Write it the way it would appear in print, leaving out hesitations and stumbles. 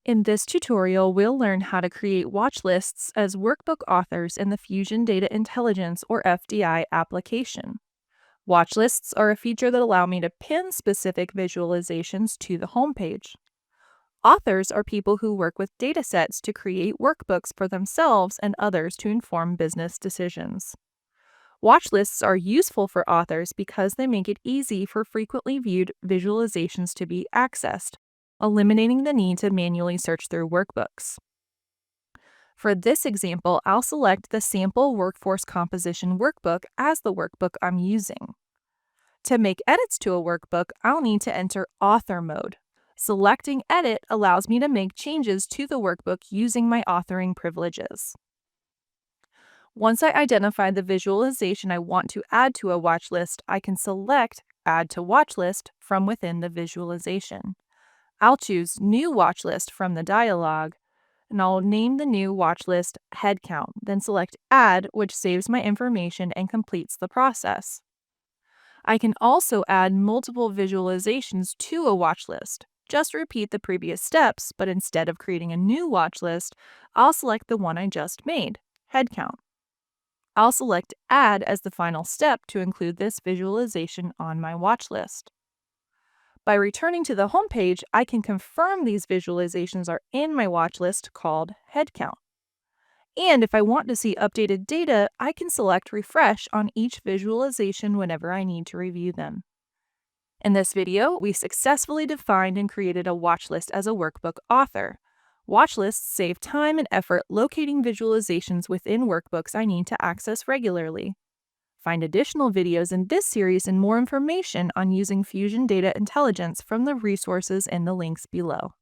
In this tutorial, we'll learn how to create watch lists as workbook authors in the Fusion Data Intelligence or FDI application. Watch lists are a feature that allow me to pin specific visualizations to the homepage. Authors are people who work with datasets to create workbooks for themselves and others to inform business decisions. Watch lists are useful for authors because they make it easy for frequently viewed visualizations to be accessed, eliminating the need to manually search through workbooks. For this example, I'll select the Sample Workforce Composition workbook as the workbook I'm using. To make edits to a workbook, I'll need to enter Author mode. Selecting Edit allows me to make changes to the workbook using my authoring privileges. Once I identify the visualization I want to add to a watch list, I can select Add to Watch List from within the visualization. I'll choose New Watch List from the dialog, and I'll name the new watch list Head Count, then select Add, which saves my information and completes the process. I can also add multiple visualizations to a watch list. Just repeat the previous steps, but instead of creating a new watch list, I'll select the one I just made, Head Count. I'll select Add as the final step to include this visualization on my watch list. By returning to the home page, I can confirm these visualizations are in my watch list called Head Count. And if I want to see updated data, I can select Refresh on each visualization whenever I need to review them. In this video, we successfully defined and created a watch list as a workbook author. Watch lists save time and effort locating visualizations within workbooks I need to access regularly. Find additional videos in this series and more information on using Fusion Data Intelligence from the resources in the links below.